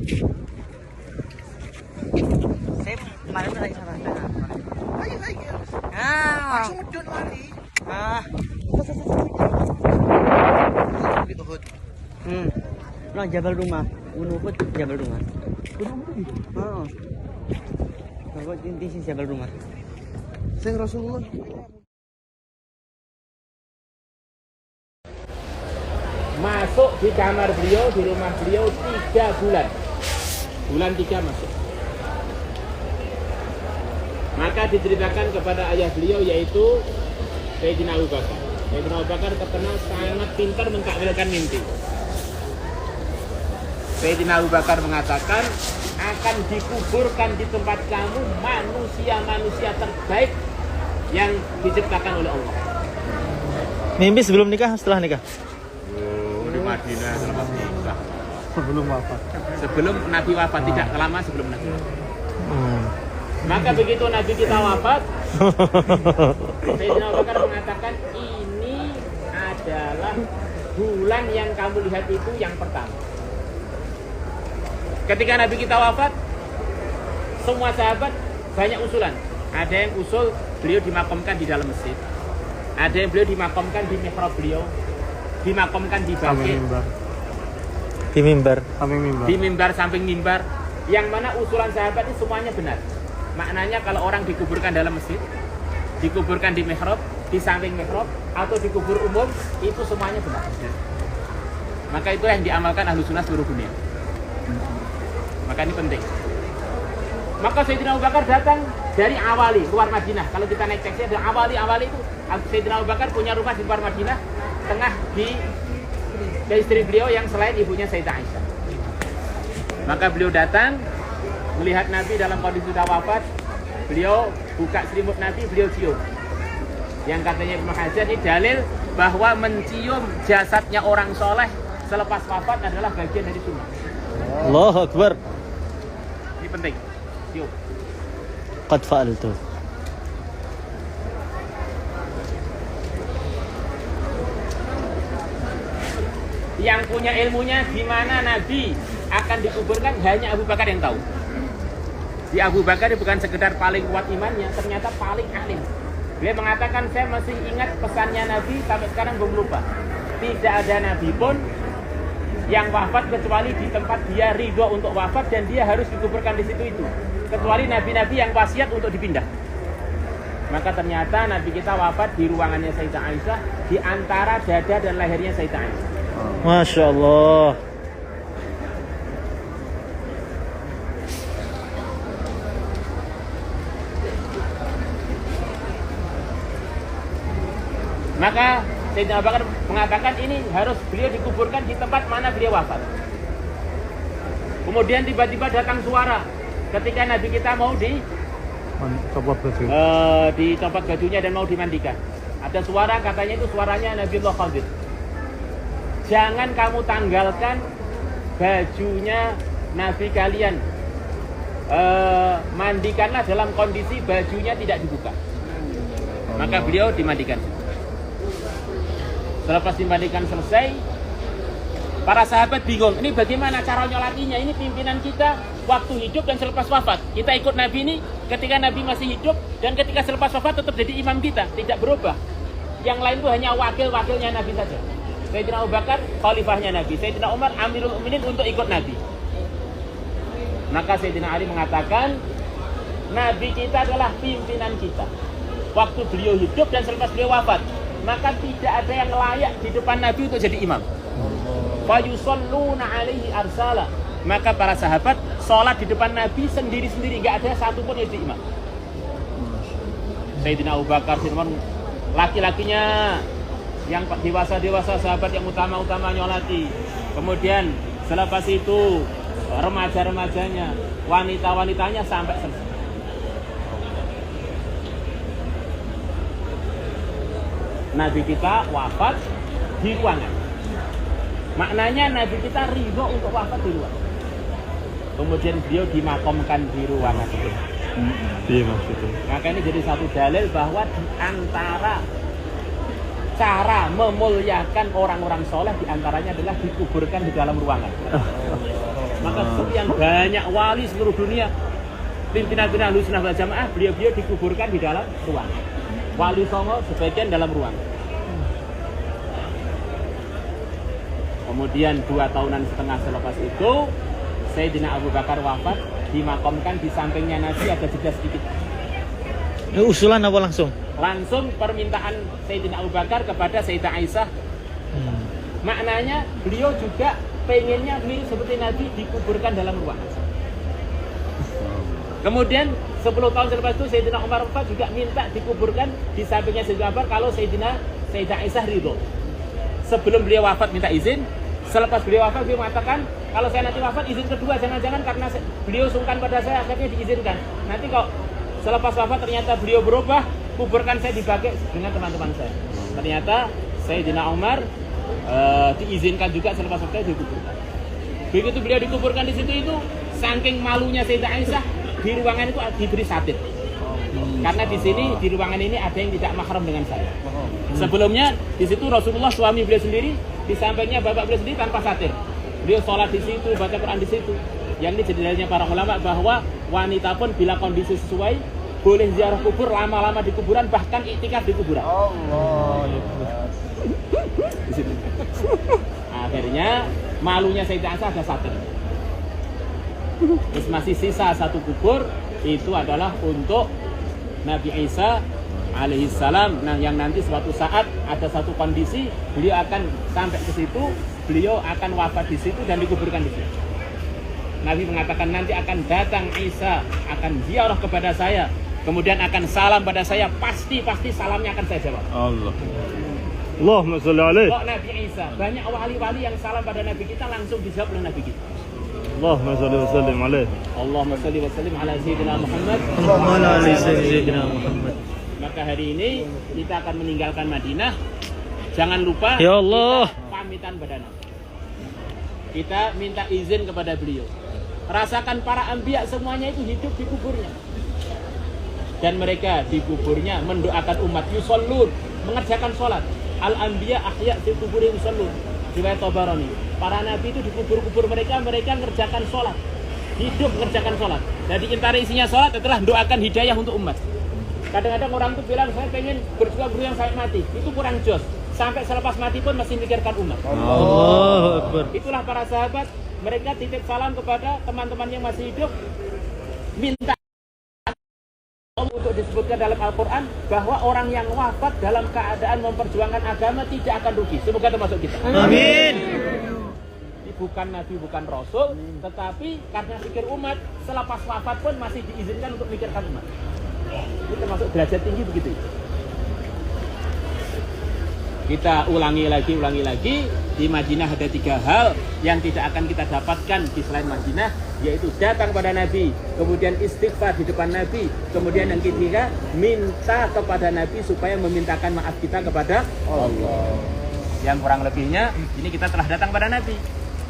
Saya kemarin lagi sama Lagi. Ah. Langsung medun lari. Ah. Di Uhud. Nah, Jabal Rumah. Gunung Uhud, Jabal Rumah. Oh. Bahwa inti sih Jabal Rumah. Sing Rasulullah. Masuk di kamar beliau, di rumah beliau 3 bulan. Bulan 3 masuk. Maka diceritakan kepada ayah beliau yaitu Sayyidina Abu Bakar. Sayyidina Abu Bakar terkenal sangat pintar mentakwilkan mimpi. Sayyidina Abu Bakar mengatakan akan dikuburkan di tempat kamu manusia-manusia terbaik yang diciptakan oleh Allah. Mimpi sebelum nikah, setelah nikah? Di Madinah selepas nikah. Sebelum wafat. Sebelum Nabi wafat, tidak lama sebelum Nabi wafat. Maka begitu Nabi kita wafat, Sayyidina Abu Bakar mengatakan ini adalah bulan yang kamu lihat itu yang pertama. Ketika Nabi kita wafat, semua sahabat banyak usulan. Ada yang usul beliau dimakamkan di dalam masjid. Ada yang beliau dimakamkan di mihrab beliau, dimakamkan di baqi, Di mimbar. di mimbar samping mimbar. Yang mana usulan sahabat itu semuanya benar. Maknanya kalau orang dikuburkan dalam masjid, dikuburkan di mihrab, di samping mihrab, atau dikubur umum, itu semuanya benar. Maka itu yang diamalkan ahlu sunnah seluruh dunia. Maka ini penting. Maka Sayyidina Abu Bakar datang dari Awali, luar Madinah. Kalau kita naik taksi ada Awali itu Sayyidina Abu Bakar punya rumah di luar Madinah, tengah di istri beliau yang selain ibunya Sayyidah Aisyah. Maka beliau datang melihat Nabi dalam kondisi sudah wafat. Beliau buka selimut Nabi, beliau cium. Yang katanya Ibnu Hajar ini dalil bahwa mencium jasadnya orang soleh selepas wafat adalah bagian dari sunnah. Allahu Akbar. Ini penting. Cium. Qad fa'altu. Yang punya ilmunya di mana Nabi akan dikuburkan hanya Abu Bakar yang tahu. Di Abu Bakar bukan sekedar paling kuat imannya, ternyata paling alim. Dia mengatakan saya masih ingat pesannya Nabi sampai sekarang belum lupa. Tidak ada Nabi pun yang wafat kecuali di tempat dia ridho untuk wafat dan dia harus dikuburkan di situ itu. Kecuali nabi-nabi yang wasiat untuk dipindah. Maka ternyata Nabi kita wafat di ruangannya Sayyidah Aisyah, di antara dada dan lehernya Sayyidah Aisyah. Masya Allah. Maka Sayyidina Abu Bakar mengatakan ini harus beliau dikuburkan di tempat mana beliau wafat. Kemudian tiba-tiba datang suara ketika Nabi kita mau dicopot bajunya dan mau dimandikan. Ada suara, katanya itu suaranya Nabiullah Khadir. Jangan kamu tanggalkan bajunya Nabi kalian. Mandikanlah dalam kondisi bajunya tidak dibuka. Maka beliau dimandikan. Selepas dimandikan selesai, para sahabat bingung. Ini bagaimana cara nyolatinya? Ini pimpinan kita waktu hidup dan selepas wafat. Kita ikut Nabi ini ketika Nabi masih hidup dan ketika selepas wafat tetap jadi imam kita, tidak berubah. Yang lain itu hanya wakil-wakilnya Nabi saja. Sayyidina Abu Bakar khalifahnya Nabi, Sayyidina Umar Amirul Mukminin untuk ikut Nabi. Maka Sayyidina Ali mengatakan Nabi kita adalah pimpinan kita waktu beliau hidup dan selepas beliau wafat. Maka tidak ada yang layak di depan Nabi untuk jadi imam. Fa yusalluna alaihi arsala. Maka para sahabat sholat di depan Nabi sendiri-sendiri, enggak ada satupun yang jadi imam. Sayyidina Abu Bakar, Sayyidina Umar, laki-lakinya yang dewasa-dewasa sahabat yang utama-utama nyolati. Kemudian selepas itu remaja-remajanya, wanita-wanitanya sampai selesai. Nabi kita wafat di ruangan. Maknanya Nabi kita ridho untuk wafat di ruangan. Kemudian beliau dimakamkan di ruangan itu. Iya maksudnya. Maka ini jadi satu dalil bahwa di antara cara memuliakan orang-orang soleh di antaranya adalah dikuburkan di dalam ruangan. Maka sekian banyak wali seluruh dunia, pimpinan-pimpinan Ahlussunnah wal Jamaah, beliau-beliau dikuburkan di dalam ruang. Wali Songo sebagian dalam ruang. Kemudian 2,5 tahunan selepas itu, Sayyidina Abu Bakar wafat, dimakamkan di sampingnya Nabi, ada jeda sedikit. Ini usulan apa langsung? Langsung permintaan Sayyidina Abu Bakar kepada Sayyidah Aisyah. Maknanya beliau juga pengennya mirip seperti Nabi, dikuburkan dalam ruang. Kemudian 10 tahun selepas itu Sayyidina Umar wafat, juga minta dikuburkan di sampingnya Sayyidina Abu Bakar kalau Sayyidah Aisyah ridho. Sebelum beliau wafat minta izin, selepas beliau wafat beliau mengatakan, kalau saya nanti wafat izin kedua, jangan-jangan karena beliau sungkan pada saya akhirnya diizinkan. Nanti kok selepas wafat ternyata beliau berubah, kuburkan saya dipakai dengan teman-teman saya. Ternyata Sayyidina Umar diizinkan juga selepas wafat dikuburkan. Begitu beliau dikuburkan di situ itu, saking malunya Sayyidah Aisyah, di ruangan itu diberi satir. Karena di sini di ruangan ini ada yang tidak mahram dengan saya. Sebelumnya di situ Rasulullah suami beliau sendiri, di sampingnya bapak beliau sendiri tanpa satir. Beliau sholat di situ, baca Quran di situ. Yang ini jadi dalilnya para ulama bahwa wanita pun bila kondisi sesuai boleh ziarah kubur, lama-lama di kuburan, bahkan iktikaf di kuburan. Allah. Di situ. Akhirnya malunya Sayyidah Aisyah ada satir. Terus masih sisa satu kubur, itu adalah untuk Nabi Isa alaihissalam. Nah, yang nanti suatu saat ada satu kondisi beliau akan sampai ke situ, beliau akan wafat di situ dan dikuburkan di situ. Nabi mengatakan nanti akan datang Isa, akan ziarah kepada saya, kemudian akan salam pada saya, pasti salamnya akan saya jawab. Allah. Allahumma sholli alaihi. Kok Nabi Isa, banyak wali-wali yang salam pada Nabi kita langsung dijawab oleh Nabi kita. Allahumma sholli wa sallim alaihi. Allahumma sholli wa sallim ala sayyidina Muhammad. Allahumma ala sayyidina Muhammad. Maka hari ini kita akan meninggalkan Madinah. Jangan lupa Ya Allah, kita pamitan pada Nabi. Kita minta izin kepada beliau. Rasakan para anbiya semuanya itu hidup di kuburnya. Dan mereka di kuburnya mendoakan umat, yusallun, mengerjakan sholat. Al-anbiya ahya fi kuburihim yusallun. Riwayat Tabarani. Para nabi itu di kubur-kubur mereka ngerjakan sholat. Hidup mengerjakan sholat. Jadi antara isinya sholat adalah doakan hidayah untuk umat. Kadang-kadang orang tuh bilang, saya pengen berjuang sampai mati. Itu kurang jos. Sampai selepas mati pun masih mikirkan umat. Allahu Akbar. Itulah para sahabat. Mereka titip salam kepada teman-teman yang masih hidup. Minta untuk disebutkan dalam Al-Quran bahwa orang yang wafat dalam keadaan memperjuangkan agama tidak akan rugi. Semoga termasuk kita. Amin. Ini bukan Nabi, bukan Rasul, tetapi karena pikir umat, selepas wafat pun masih diizinkan untuk mikirkan umat. Ini termasuk derajat tinggi begitu. Kita ulangi lagi. Di Madinah ada 3 hal yang tidak akan kita dapatkan di selain Madinah, yaitu datang pada Nabi, kemudian istighfar di depan Nabi, kemudian yang ketiga minta kepada Nabi supaya memintakan maaf kita kepada Allah. Yang kurang lebihnya ini kita telah datang pada Nabi,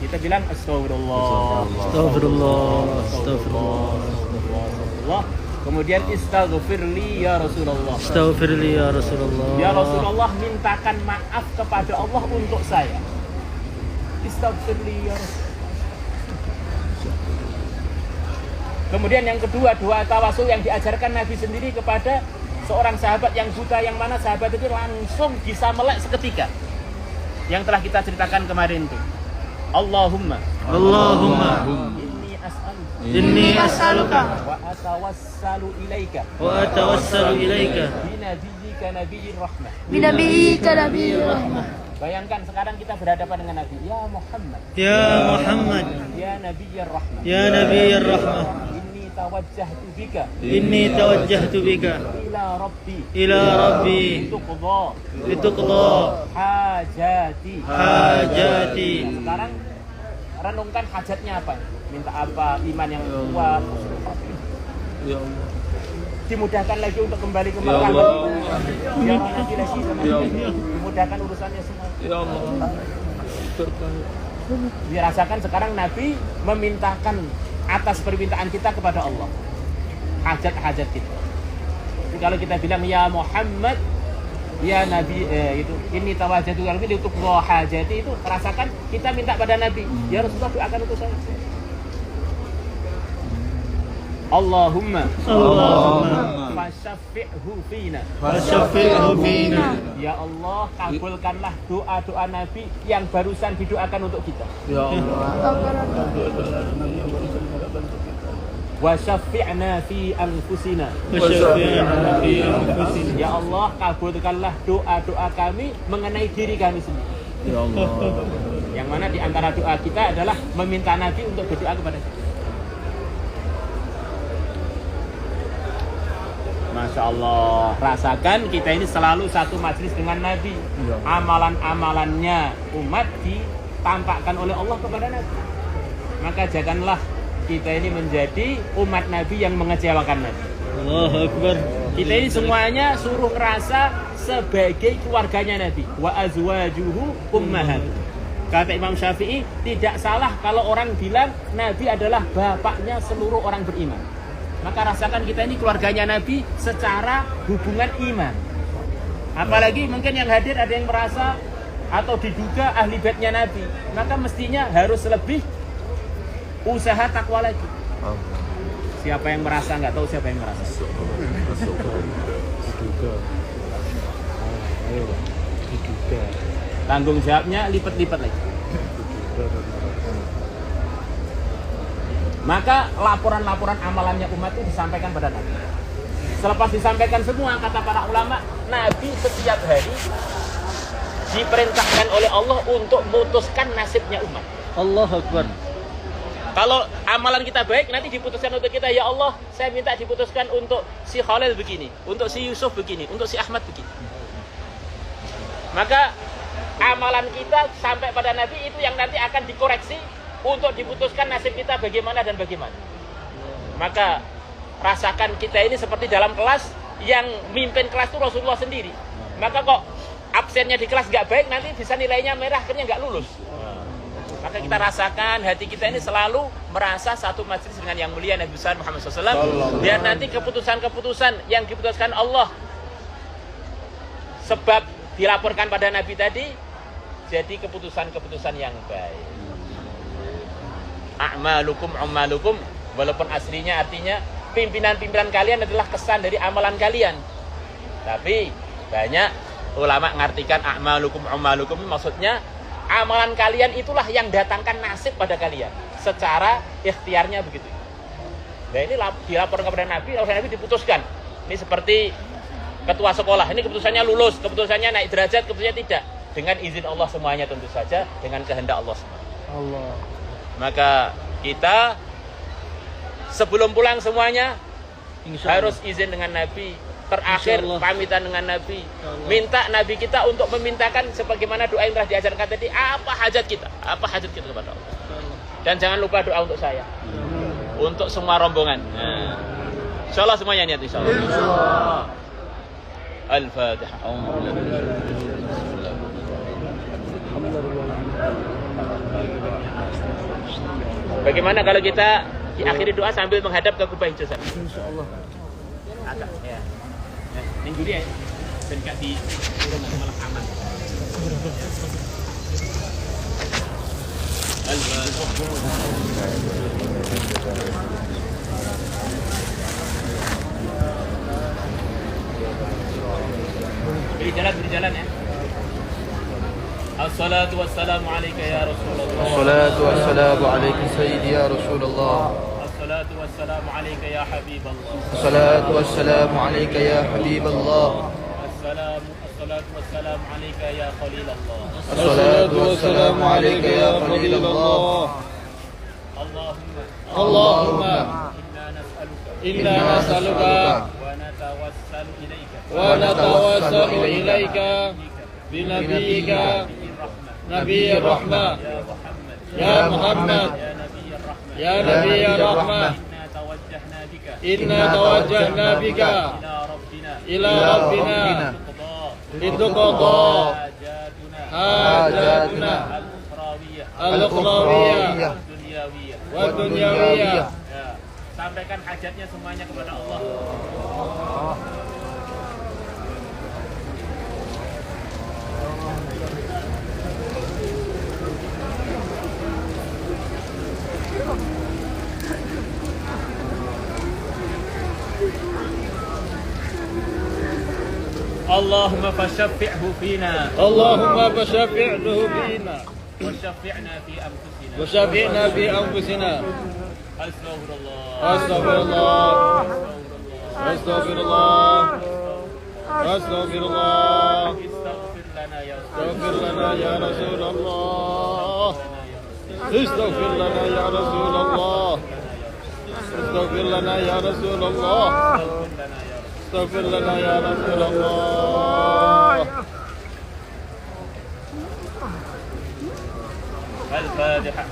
kita bilang astagfirullah, astagfirullah. Kemudian istaghfirli ya Rasulullah. Astaghfirli ya Rasulullah. Ya Rasulullah, mintakan maaf kepada Allah untuk saya. Istaghfirli ya Rasulullah. Kemudian yang kedua, doa tawasul yang diajarkan Nabi sendiri kepada seorang sahabat yang buta, yang mana sahabat itu langsung bisa melek seketika. Yang telah kita ceritakan kemarin itu. Allahumma Inni as'aluka wa atawassalu ilaika binabiyyika nabiyyir rahmah. Binabiyyika nabiyyir rahmah. Bayangkan sekarang kita berhadapan dengan Nabi. Ya Muhammad. Ya Muhammad. Ya nabiyyir rahmah. Ya nabiyyir rahmah. Inni tawajjahtu bika. Inni tawajjahtu bika ila rabbi. Lituqda hajati. Sekarang renungkan hajatnya apa? Minta apa? Iman yang kuat. Ya Allah. Dimudahkan lagi untuk kembali ke Mekah. Biar nanti lagi sama dimudahkan urusannya semua. Ya Allah. Dirasakan sekarang Nabi memintakan atas permintaan kita kepada Allah hajat-hajat kita. Jadi kalau kita bilang ya Muhammad, ya Nabi, itu ini tawajjahtu qalbi untuk hajati, itu rasakan kita minta pada Nabi, ya Rasulullah doakan untuk saya. Allahumma Allahumma fasyafi'hu fina. wasyafi'hu fina. Ya Allah, kabulkanlah doa-doa Nabi yang barusan didoakan untuk kita. Ya Allah. Wa syafi'na fi anfusina. Wasyafi'na fi anfusina. Ya Allah, kabulkanlah doa-doa kami mengenai diri kami sendiri. Ya Allah. Yang mana di antara doa kita adalah meminta Nabi untuk berdoa kepada kita. Masya Allah, rasakan kita ini selalu satu majlis dengan Nabi. Amalan-amalannya umat ditampakkan oleh Allah kepada Nabi. Maka janganlah kita ini menjadi umat Nabi yang mengecewakan Nabi. Allahu Akbar. Kita ini semuanya suruh ngerasa sebagai keluarganya Nabi. Wa azwajuhu ummahat. Kata Imam Syafi'i, tidak salah kalau orang bilang Nabi adalah bapaknya seluruh orang beriman. Maka rasakan kita ini keluarganya Nabi secara hubungan iman. Apalagi mungkin yang hadir ada yang merasa atau diduga ahli baitnya Nabi. Maka mestinya harus lebih usaha takwa lagi. Siapa yang merasa, nggak tahu siapa yang merasa. Diduga. Tanggung jawabnya lipat-lipat lagi. Maka laporan-laporan amalannya umat itu disampaikan pada Nabi. Selepas disampaikan semua, kata para ulama, Nabi setiap hari diperintahkan oleh Allah untuk memutuskan nasibnya umat. Allahu Akbar. Kalau amalan kita baik, nanti diputuskan untuk kita, ya Allah, saya minta diputuskan untuk si Khalil begini, untuk si Yusuf begini, untuk si Ahmad begini. Maka amalan kita sampai pada Nabi itu yang nanti akan dikoreksi untuk diputuskan nasib kita bagaimana dan bagaimana. Maka rasakan kita ini seperti dalam kelas, yang mimpin kelas itu Rasulullah sendiri. Maka kok absennya di kelas gak baik, nanti bisa nilainya merah, akhirnya gak lulus. Maka kita rasakan hati kita ini selalu merasa satu majlis dengan yang mulia Nabi besar Muhammad SAW. Biar nanti keputusan-keputusan yang diputuskan Allah sebab dilaporkan pada Nabi tadi jadi keputusan-keputusan yang baik. A'malukum ummalukum, walaupun aslinya artinya pimpinan-pimpinan kalian adalah kesan dari amalan kalian. Tapi banyak ulama mengartikan a'malukum ummalukum maksudnya amalan kalian itulah yang datangkan nasib pada kalian secara ikhtiarnya begitu. Nah ini dilaporkan kepada Nabi, oleh Nabi diputuskan. Ini seperti ketua sekolah, ini keputusannya lulus, keputusannya naik derajat, keputusannya tidak. Dengan izin Allah semuanya tentu saja, dengan kehendak Allah semua. Allah. Maka kita sebelum pulang semuanya Insyaallah. harus izin dengan Nabi. Terakhir Insyaallah. pamitan dengan Nabi. Insyaallah. Minta Nabi kita untuk memintakan sebagaimana doa yang telah diajarkan tadi. Apa hajat kita? Apa hajat kita kepada Allah? Dan jangan lupa doa untuk saya. Untuk semua rombongan. Nah. Insyaallah semuanya niat insyaallah. Al-Fatihah. Bagaimana kalau kita diakhiri doa sambil menghadap ke kubah hijau sana? Insyaallah. Agak ya. Minggu dia dan gak di malah aman. Beri jalan ya. Assalatu wassalamu alayka ya Rasulullah. الصلاة والسلام عليك سيدي يا رسول الله. Assalatu wassalamu alayka ya Habiballah. الصلاة والسلام عليك يا حبيب الله. Assalatu wassalamu alayka ya Khalilallah. الصلاة والسلام عليك يا خليل الله. Allahumma إنا نسألك wa natawassalu ilaika ونتوسل إليك بنبيك نبي الرحمة ya Muhammad يا نبي الرحمة إنا توجهنا بك إلى ربنا لتقضى حاجاتنا الأخروية والدنيوية. Sampaikan hajatnya semuanya kepada Allah. Allahumma fashaffi'hu fina. Allahumma fashaffi'hu fina. Wasyafi'na fi anfusina. Wasyafi'na fi anfusina. Astaghfirullah. Astaghfirullah. Astaghfirullah. Astaghfirullah. Istaghfir lana ya Rasulullah. Istaghfir lana ya Rasulullah. Istaghfir lana ya Rasulullah. Istaghfir lana ya Rasulullah. Al-Fatiha.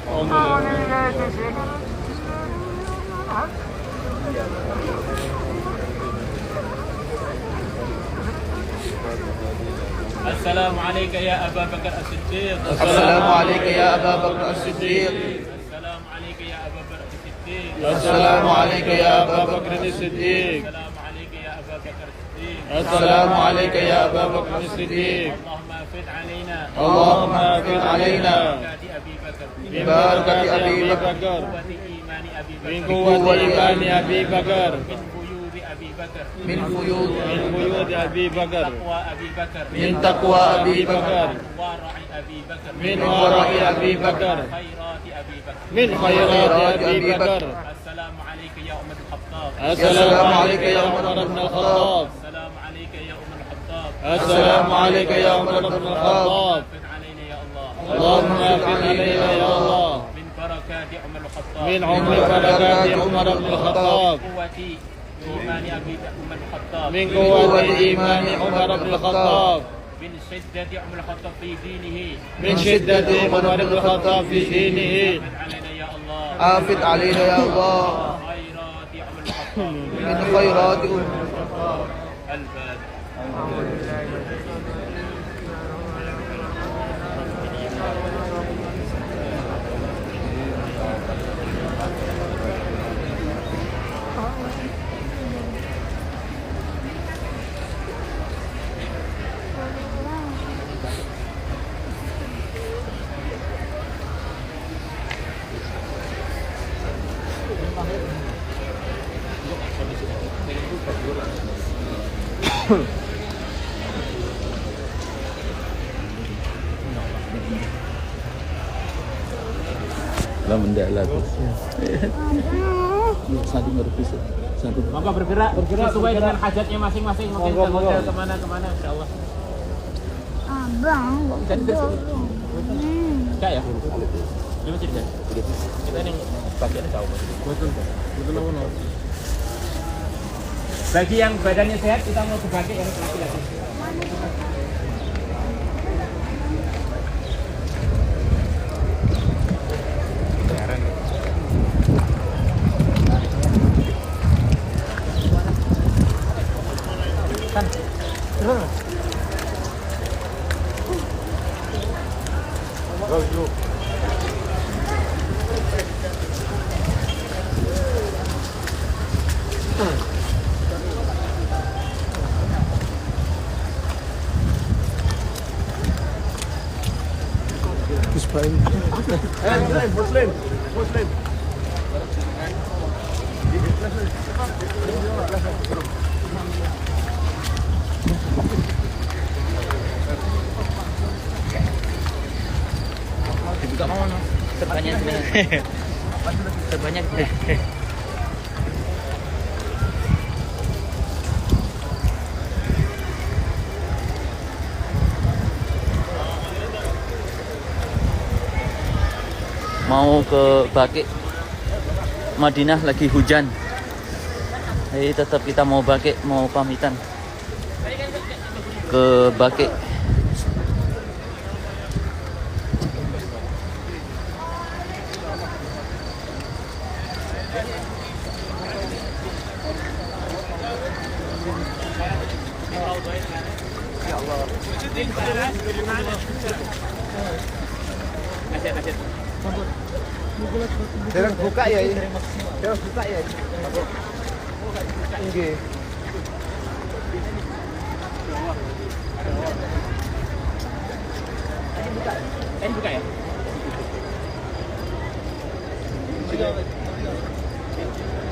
السلام عليك يا أبا بكر الصديق. السلام عليك يا أبا بكر الصديق. السلام عليك يا أبا بكر الصديق. السلام عليك يا أبا بكر الصديق. السلام عليك يا أبا بكر الصديق. السلام عليك يا أبا بكر الصديق. اللهم أفد علينا. اللهم أفد علينا بركة أبي بكر. ببركة أبي بكر. قوة إيمان أبي من بكر. قوة إيمان أبي بكر. من بيوت أبي بكر. من فيوض من بيوت أبي بكر. من تقوى أبي بكر. ورع أبي بكر. من ورع أبي بكر. خيرات أبي بكر. من خيرات أبي بكر. السلام عليك يا أم الخطاب. السلام عليك يا عمر بن الخطاب. السلام عليك يا أم الخطاب. السلام عليك يا عمر بن الخطاب. أفد علينا يا الله. اللهم أفد علينا يا الله من بركات عمر الخطاب. من عمر بركات عمر بن الخطاب. قوة إيمان أبي عمر الخطاب. من قوة إيمان عمر بن الخطاب. من شدة عمر الخطاب في دينه. من شدة عمر بن الخطاب في دينه. أفد علينا يا الله. آفد علينا يا الله. خيرات عمر الخطاب. من خيرات الفاتحة. Lah mendalam. Satu ngerti satu. Maka bergerak sesuai dengan hajatnya masing-masing. Mungkin ke hotel kemana-kemana, insyaallah. Abang, Enggak ya? Ini masih tidak? Kita yang bagiannya jauh. Betul. Bagi yang badannya sehat, kita mau ke bagi yang laki-laki. Dibuka mau no? Sebanyak sebanyak. Mau ke Baqi Madinah, lagi hujan. Jadi tetap kita mau Baqi, mau pamitan ke Baqi. Jangan buka ya ini. Jangan buka ya ini. Nggih. Ini buka ya?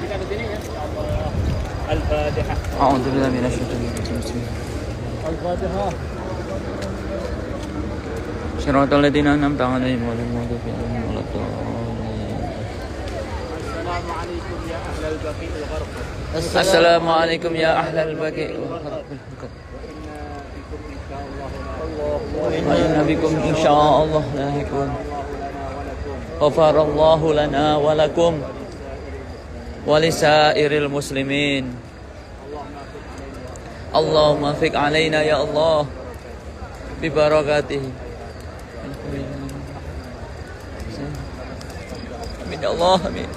Kita di sini ya. Al-Fatihah. A'udzubillahi minasyaitonir rajim. Siratal ladzina an'amta 'alaihim ghairil maghdubi 'alaihim waladdallin. Assalamualaikum ya ahlal baqi wal gharqad. Wa inna bikum insyaallah lahiqun. Ghafarallahu lana wa lakum wa lisairil muslimin. Allahumma fiq alaina ya Allah bi barakatihi. Amin ya Allah, amin.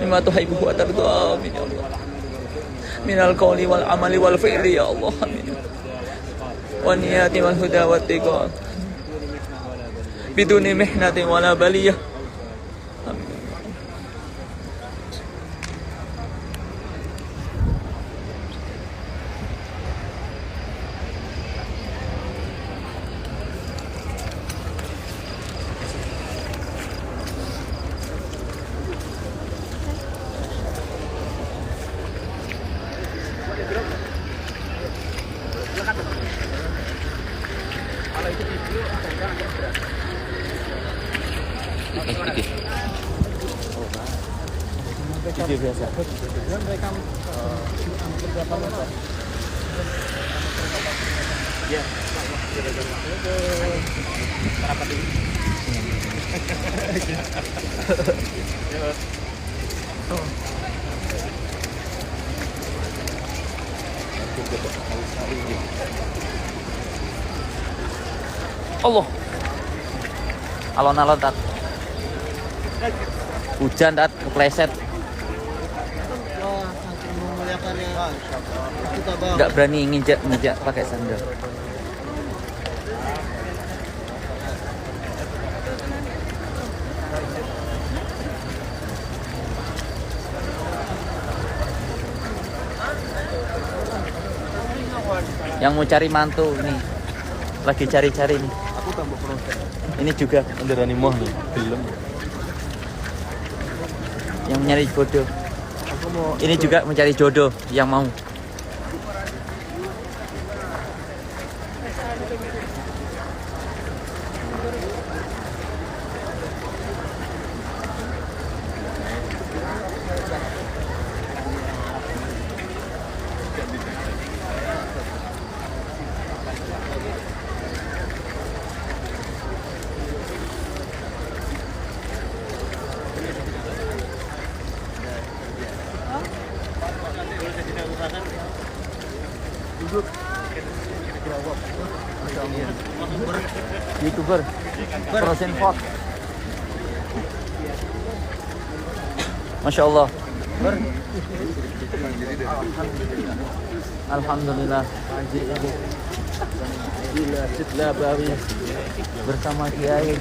Mimma tuhibbu wa tarda, amin ya Allah. Minal qawli wal amali wal fi'li ya Allah, amin. Wa niyati wal huda wat tiqa. Biduni mihnatin wala baliyah. Amin. Video biasa. Allah. Alon-alon tat. Hujan tat kepleset. Nggak berani nginjak pakai sandal. Yang mau cari mantu nih, lagi cari-cari nih. Aku tambah proses. Ini juga Underani moh nih, film. yang nyari jodoh. Aku mau Ini juga mencari jodoh yang mau. YouTuber frozen food. Masya Allah. Alhamdulillah. Bersama Kiai.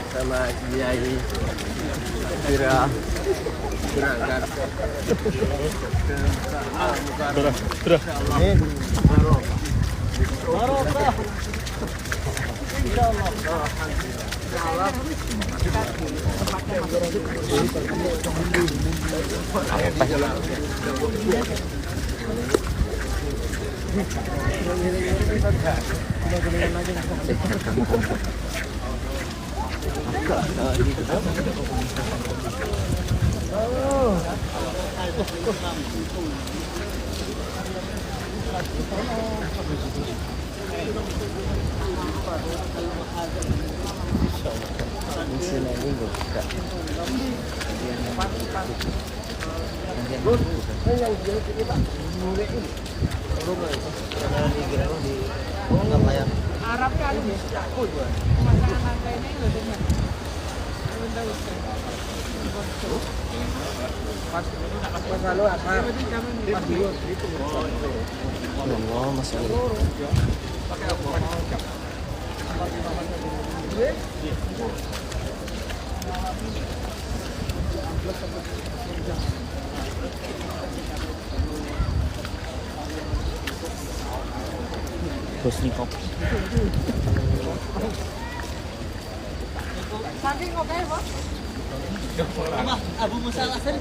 Bosnikov. Abu Musa Al-Asari.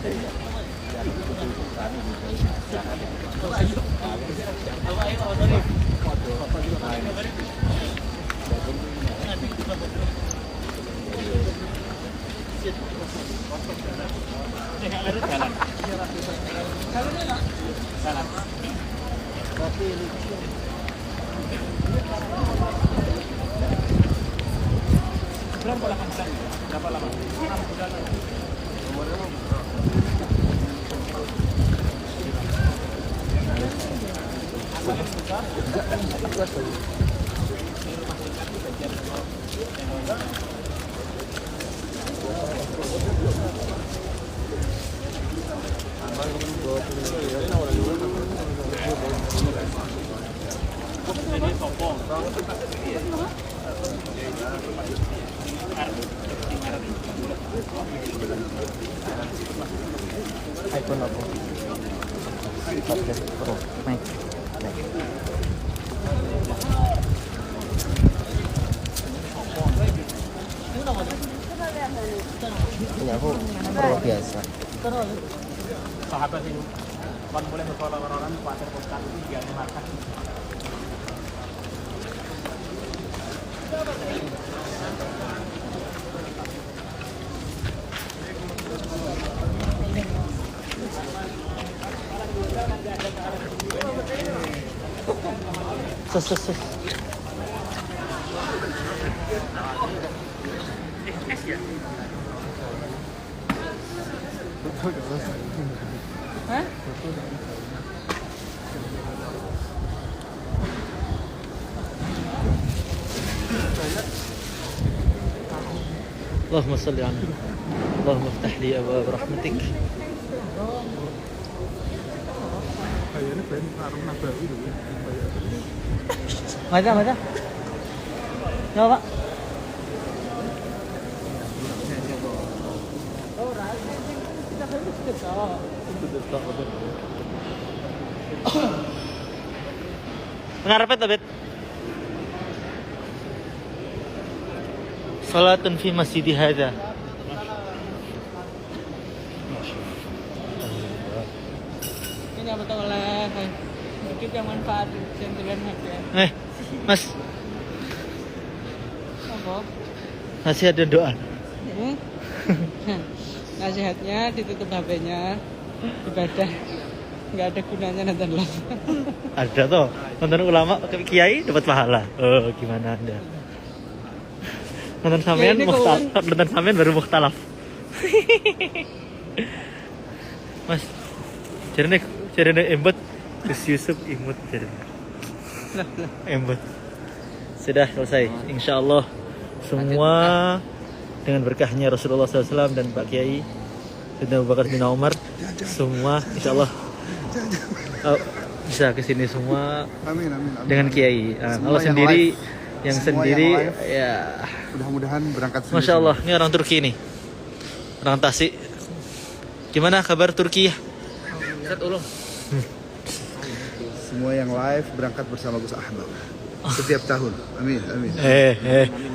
Sahabat ini kan boleh berfollow orang pasar postal itu dia makan. Sus. Hah? اللهم صل على النبي اللهم افتح لي ابواب رحمتك ماذا يا Pak ngarepet abet salatun fi masjid hadza Ini apa tuh oleh sedikit yang manfaat sentilan hati. Mas Apa? nasihat dan doa Nasihatnya ditutup HP-nya, ibadah nggak ada gunanya nonton live. ada toh nonton ulama pakai kiai dapat pahala. Oh gimana anda nonton sampean Ya, ini mukhtalaf nonton sampean baru mukhtalaf. Mas jarene embet Gus Yusuf imut jarene embet sudah selesai insyaallah semua dengan berkahnya Rasulullah SAW dan Pak Kiai Sayyidina Abu Bakar bin Umar semua insyaallah bisa kesini semua. Amin. Dengan Kiai. Kalau sendiri yang sendiri ya Mudah-mudahan berangkat sendiri. Masya Allah, ini orang Turki nih, orang Tasik. Gimana kabar Turki ya? Ustaz ulung. Semua yang live berangkat bersama Gus Ahmad setiap tahun. Amin.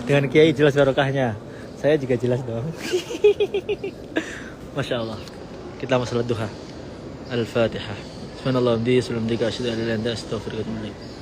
Dengan Kiai jelas barokahnya. Saya juga jelas dong. Masya Allah. Kita mau salat duha. Al-Fatihah. Subhanallah, bihamdihi, asyhadu an la ilaha illa anta, astaghfiruka wa atubu ilaik.